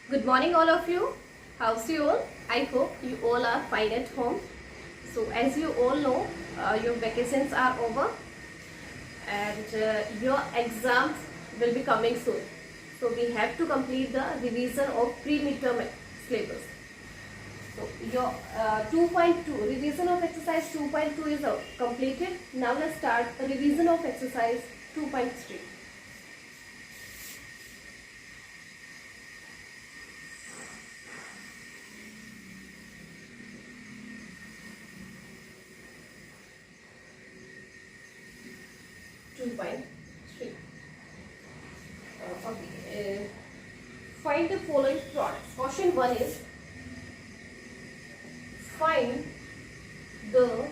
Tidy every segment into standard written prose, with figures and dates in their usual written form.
Good morning, all of you. How's you all? I hope you all are fine at home. So, as you all know, your vacations are over and your exams will be coming soon. So, we have to complete the revision of pre-midterm syllabus. So, your 2.2 revision of exercise 2.2 is completed. Now, let's start the revision of exercise 2.3. Find the following products. Question 1 is find the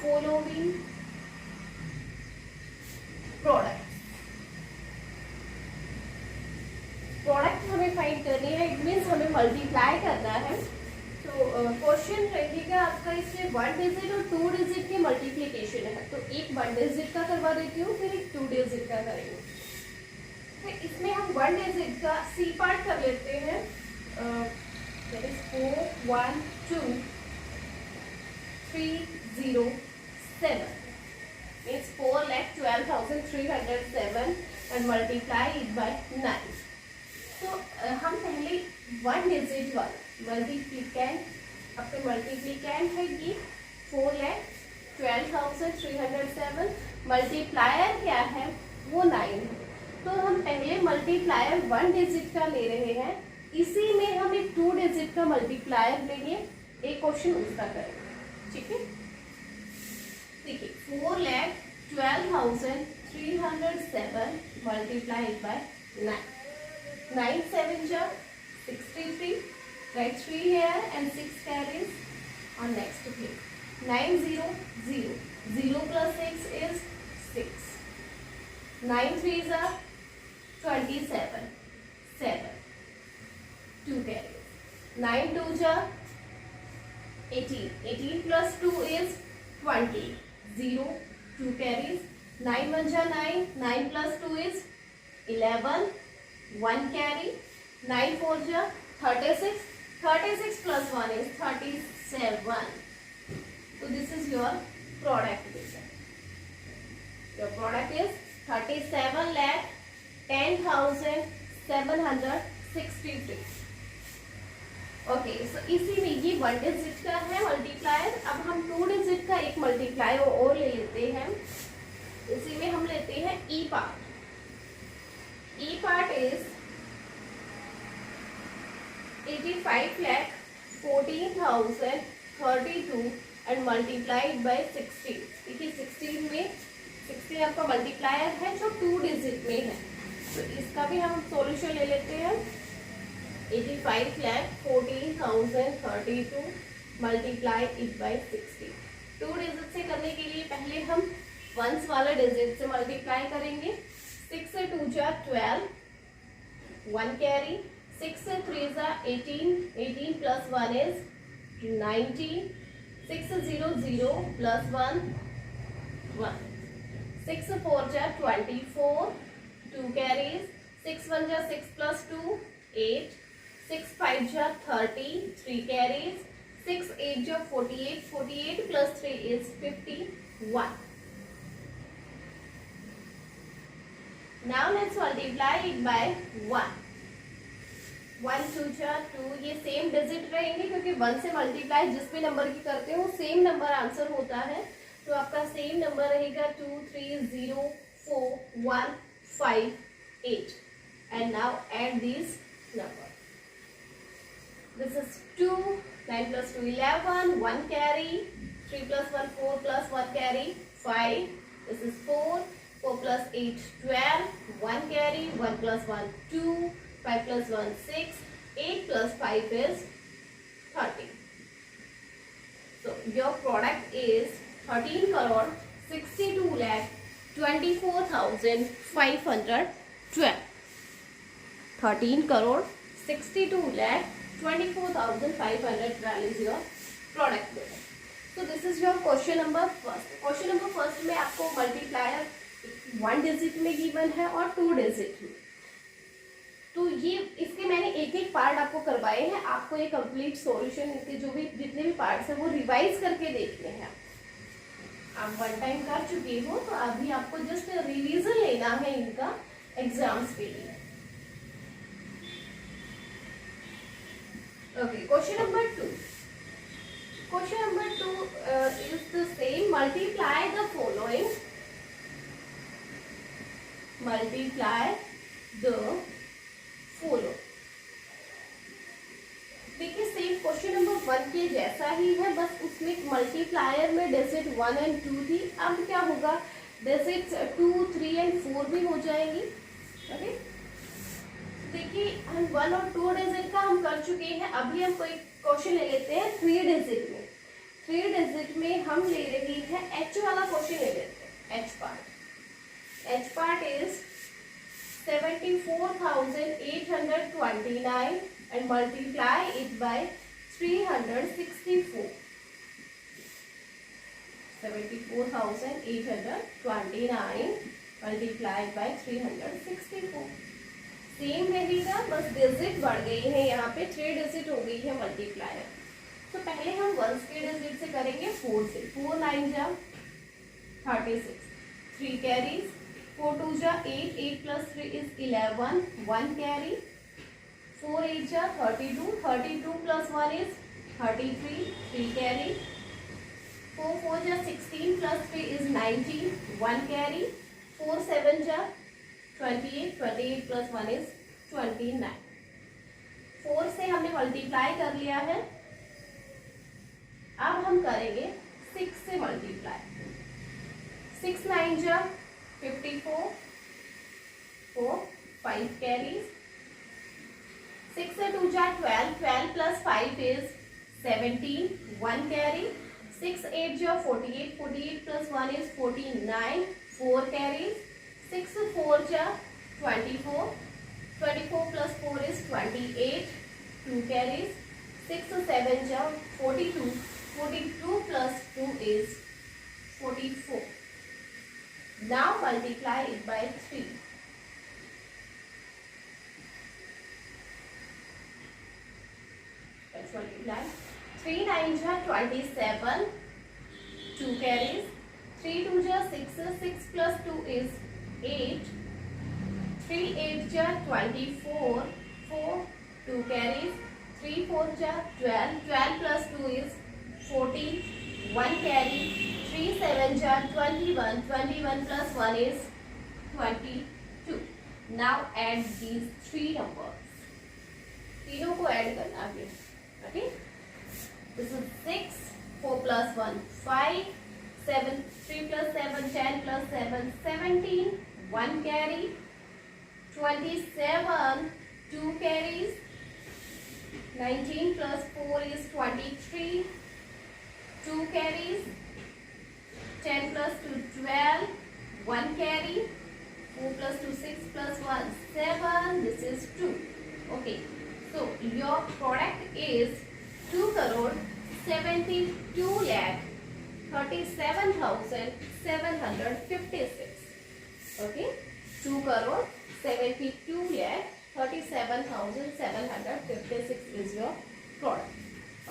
following products. Product हमें find करनी है, it means हमें multiply करना है. तो question रहेगा आपका इसमें 1 डिजिट और 2 डिजिट के मल्टीप्लिकेशन है. तो एक 1 डिजिट का करवा देती हूँ, फिर एक 2 डिजिट का करेंगे. तो इसमें हम 1 डिजिट का सी पार्ट कर लेते हैं. That is 4 1 2 3 0 7 means 4,12,307 and multiply it by 9. तो हम पहले 1 डिजिट वाला मल्टीप्लिकेंट, अपने मल्टीप्लिकेंट है ये 4,12,307. मल्टीप्लायर क्या है वो 9 है. तो हम पहले मल्टीप्लायर 1 डिजिट का ले रहे हैं, इसी में हम एक 2 डिजिट का मल्टीप्लायर लेंगे. एक क्वेश्चन उसका करेंगे. ठीक है, देखिए 4,12,307 मल्टीप्लाइड बाय 9. 9 7 जा 63. Write 3 here and 6 carries on next plate. 9 0 0. 0 plus 6 is 6. 9 3 जा 27. 7. 2 carries. 9 2 जा 18. 18 plus 2 is 20. 0. 2 carries. 9 1 जा 9. 9 plus 2 is 11. 1 carry. 9 4 जा 36. 36 plus 1 is 37. So this is your product. Your product is 37,10,763. Okay, सो इसी में ये 1 डिजिट का है मल्टीप्लायर. अब हम 2 डिजिट का एक मल्टीप्लायर और ले लेते हैं. इसी में हम लेते हैं ई part. E part is 85,14,032 and multiplied by 16. देखिए 16 में 16 आपका मल्टीप्लायर है जो 2 डिजिट में है. तो इसका भी हम सॉल्यूशन ले लेते हैं. 85,14,032 मल्टीप्लाई इट बाय 16. 2 डिजिट से करने के लिए पहले हम वंस वाला डिजिट से मल्टीप्लाई करेंगे. 6 से 2 जा 12. 1 कैरी. 6 से 3 जा 18. 18 plus 1 is 19. 6 से 0 0 plus 1 1. 6 से 4 जा 24. 2 carries. 6 1 जा 6 plus 2 8. 6 5 जा 30. 3 carries. 6 8 जा 48. 48 plus 3 is 51. Now let's multiply it by 1. 1 2 जा 2. ये सेम डिजिट रहेंगे क्योंकि 1 से मल्टीप्लाई जिस भी नंबर की करते हो सेम नंबर आंसर होता है. तो आपका सेम नंबर रहेगा 2 3 0 4 1 5 8. And now add these numbers. This is 2. 9 plus 2 11. 1 carry. 3 plus 1 4 plus 1 carry 5. This is 4. 4 plus 8 12. 1 carry. 1 plus 1 2. 5 plus 1 6. 8 plus 5 is 30. So your product is 13 crore 62 lakh 24,512. 13 crore 62 lakh 24,512 is your product. So this is your question number first. Question number first में आपको multiplier 1 digit में given है और 2 digit में. तो ये इसके मैंने एक एक पार्ट आपको करवाए हैं, आपको ये कंप्लीट सॉल्यूशन के जो भी जितने भी पार्ट्स हैं वो रिवाइज करके देखने हैं। आप वन टाइम कर चुके हो तो अभी आपको जस्ट रिवीजन लेना है इनका एग्जाम्स के लिए। Okay, question number 2। Question number 2 is the same, multiply the following, multiply the follow. देखिए सेम क्वेश्चन नंबर 1 के जैसा ही है, बस उसमें मल्टीप्लायर में डिजिट 1 एंड 2 थी, अब क्या होगा डिजिट 2, 3 एंड 4 भी हो जाएंगी। ओके, देखिए हम 1 और 2 डिजिट का हम कर चुके हैं, अभी हम कोई क्वेश्चन ले लेते हैं 3 डिजिट में। 3 डिजिट में हम ले रही है एच वाला क्वेश्चन ले लेते हैं, H part. H part is 74,829 and multiply it by 364. 74,829 multiplied by 364. Same रहेगा, बस डिजिट बढ़ गई है, यहाँ पे 3 डिजिट हो गई है मल्टीप्लायर। तो पहले हम वंस के डिजिट से करेंगे 4 से। 4 9 जा 36, 3 कैरीज, 4 2 जा 8, 8 plus 3 is 11, 1 carry, 4 8 जा 32, 32 plus 1 is 33, 3 carry, 4 4 जा 16 plus 3 is 19, 1 carry, 4 7 जा 28, 28 plus 1 is 29। 4 से हमने मल्टीप्लाई कर लिया है, अब हम करेंगे 6 से मल्टीप्लाई। 6 9 जा 54, 4 5 carries, 6 से 2 जा 12, 12 plus 5 is 17, 1 carry, 6 8 जा 48, 48 plus 1 is 49, 4 carries, 6 4 जा 24, 24 plus 4 is 28, 2 carries, 6 7 जा 42, 42 plus 2 is 44. Now multiply it by 3. Let's multiply. 3 9 ja 27, 2 carries. 3 2 ja 6, 6 plus 2 is 8. 3 8 ja 24, 4, 2 carries. 3 4 ja 12, 12 plus 2 is 14, 1 carry. 3 7 ja 21, 21 plus 1 is 22. Now add these 3 numbers. तीनों को add करना है। Okay? This is 6, 4 plus 1 5, 7 3 plus 7 10 plus 7 17, 1 carry, 27, 2 carries, 19 plus 4 is 23, 2 carries, 10 plus 2 12, 1 carry, 4 plus 2 6 plus 1 7, this is 2. Okay, so your product is 2,37,37,756. Okay, 2,72,37,756 is your product.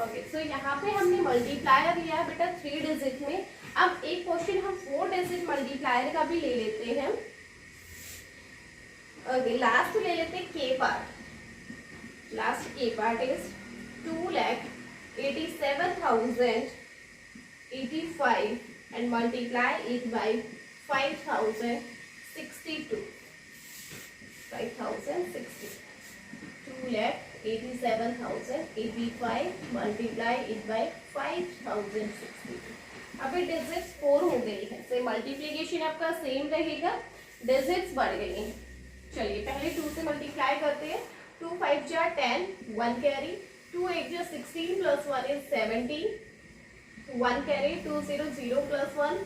Okay, सो यहाँ पे हमने multiplier लिया है बेटा 3 डिजिट में। अब एक क्वेश्चन हम 4 डिजिट मल्टीप्लायर का भी ले लेते हैं। ओके, लास्ट ले लेते हैं के पार्ट। लास्ट के part is 2,87,085 and multiply it by 5,062। 5,062, 2,87,085 multiply it by 5,062। अभी डिजिट्स 4 हो गई है, से मल्टीप्लीकेशन आपका सेम रहेगा, डिजिट्स बढ़ गई हैं। चलिए पहले 2 से मल्टीप्लाई करते हैं। 2 5 जा 10, 1 कैरी, 2 8 जा 16 plus 1 is 17, 1 carry, 2 0 0 plus 1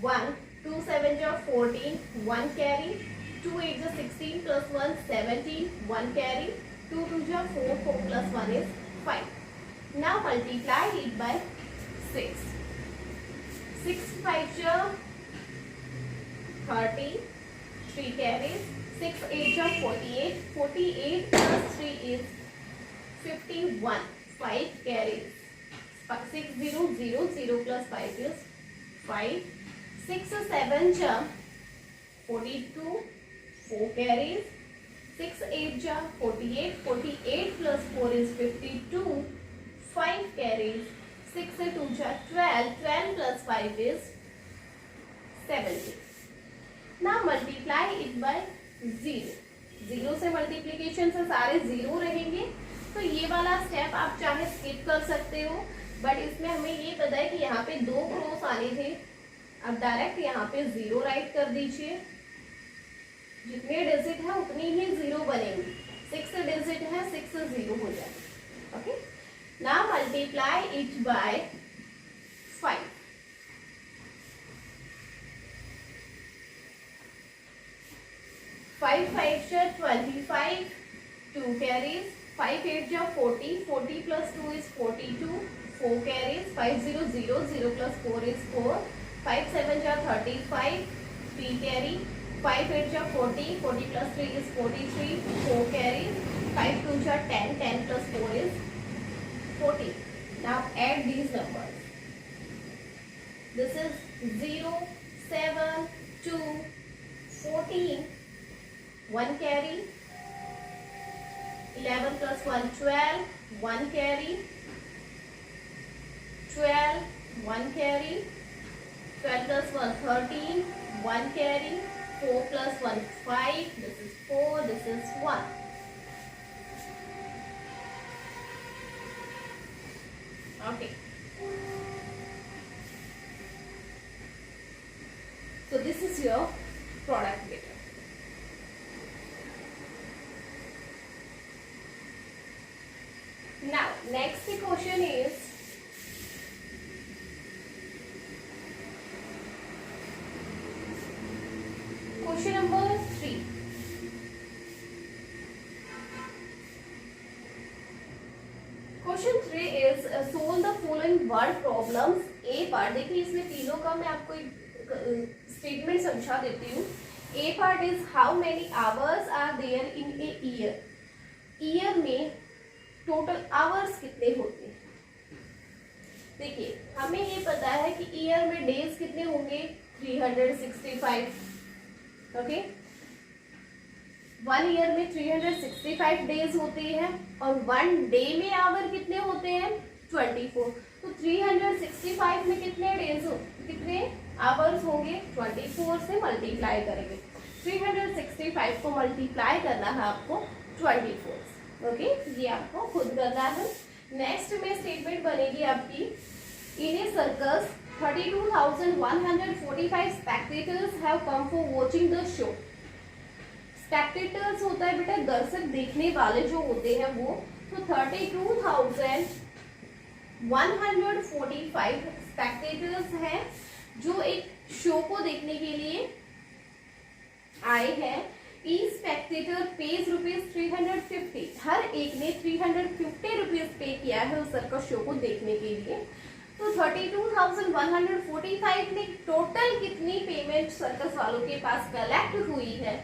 1, 2 7 जा 14, 1 carry, 2 8 जा 16 plus 1 17, 1 carry, 2 2 ja 4, 4 plus 1 is 5. Now multiply it by 6. 6 5 ja 30, 3 carries, 6 8 are 48, 48 plus 3 is 51, 5 carries, 6 0 0 0 plus 5 is 5, 6 7 are 42, 4 carries, 6 8 are 48, 48 plus 4 is 52, 5 carries, 6 2 are 12, 12 plus 5 is 70. Now multiply it by 0. 0 से multiplication से सारे 0 रहेंगे, तो ये वाला step आप चाहे skip कर सकते हो, बट इसमें हमें ये पता है कि यहाँ पे 2 क्रॉस आने थे. अब डायरेक्ट यहाँ पे 0 राइट कर दीजिए. जितने डिजिट है उतनी ही 0 बनेंगी. 6 डिजिट है, 6 0 हो जाएगी. Okay, now multiply it by 5. 5 5 are 25, 2 carries, 5 8 are 40, 40 plus 2 is 42, 4 carries, 5 0 0 0 plus 4 is 4, 5 7 are 35, 3 carry, 5 8 are 40, 40 plus 3 is 43, 4 carries, 5 2 are 10, 10 plus 4 is 40. Now add these numbers. This is 0, 7, 2, 14, 1 carry, 11 plus 1 12, 1 carry, 12, 1 carry, 12 plus 1 13, 1 carry, 4 plus 1 5, this is 4, this is 1. Okay, so this is your product data. Now next question is question number 3. Question 3 is solve the following word problems. A part देखिए, इसमें तीनों का मैं आपको एक statement समझा देती हूँ. A part is how many hours are there in a year. Year में टोटल आवर्स कितने होते हैं. देखिए, हमें ये पता है कि ईयर में डेज कितने होंगे, 365. ओके, 1 ईयर में 365 डेज होते हैं और 1 डे में आवर कितने होते हैं, 24. तो 365 में कितने डेज कितने आवर्स होंगे, 24 से मल्टीप्लाई करेंगे. 365 को मल्टीप्लाई करना है आपको 24. ओके, ये आपको खुद करना है. नेक्स्ट में स्टेटमेंट बनेगी आपकी, in a circus 32,145 spectators have come for watching the show. Spectators होता है बेटा दर्शक, देखने वाले जो होते हैं वो. तो 32,145 स्पेक्टेटर्स हैं जो एक शो को देखने के लिए आए हैं. Each Spectator page ₹350. हर एक ने 350 रुपीज पे किया है उस सर्कस शो को देखने के लिए. तो 32,145 ने टोटल कितनी पेमेंट सर्कस वालों के पास कलेक्ट हुई है,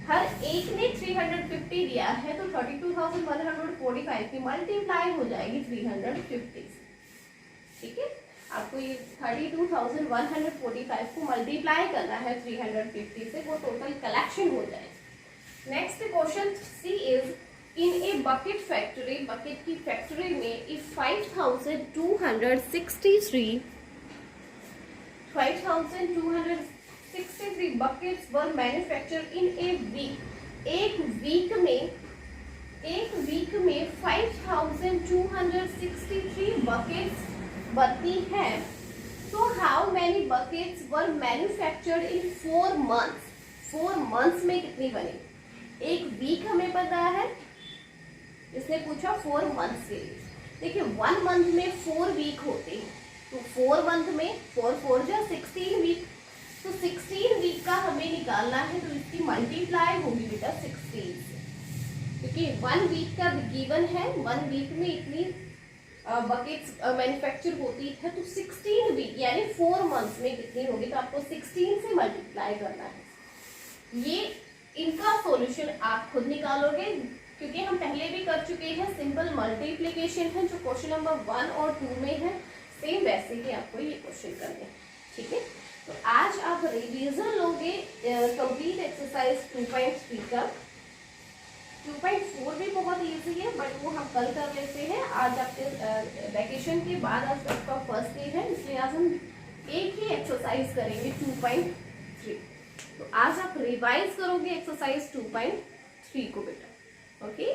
हर एक ने 350 दिया है. तो 32,145 की मल्टीप्लाई हो जाएगी 350. ठीक है, आपको ये 32,145 को मल्टीप्लाई करना है 350 से, वो टोटल कलेक्शन हो जाएगी. Next question C is, in a bucket factory, bucket की फैक्ट्री में if 5,263 buckets were manufactured in a week. एक वीक में 5,263 buckets बनती है. तो how many buckets were manufactured in 4 months. 4 months में कितनी बनी. एक वीक हमें पता है, इसने पूछा 4 मंथ्स के लिए. देखिए 1 मंथ में 4 वीक होते हैं, तो 4 मंथ में 4 4 जा 16 वीक. तो 16 वीक का हमें निकालना है, तो इसकी मल्टीप्लाई होगी बेटा 16 से, क्योंकि 1 वीक का गिवन है. 1 वीक में इतनी बकेट्स मैन्युफैक्चर होती है, तो 16 वीक यानी 4 मंथ्स में कितनी होगी, तो आपको 16 से मल्टीप्लाई करना है. ये इनका सॉल्यूशन आप खुद निकालोगे, क्योंकि हम पहले भी कर चुके हैं। सिंपल मल्टीप्लिकेशन है जो क्वेश्चन नंबर 1 और 2 में है, सेम वैसे ही आपको ये क्वेश्चन करने, ठीक है। तो आज आप रिवीजन लोगे कंप्लीट एक्सरसाइज 2.3 का। 2.4 भी बहुत इजी है, बट वो हम कल कर लेते हैं। आज आपके वैकेशन के बाद आज आपका फर्स्ट डे है, इसलिए आज हम एक ही एक्सरसाइज करेंगे 2.3। तो आज आप रिवाइज करोगे एक्सरसाइज 2.3 को बेटा, ओके।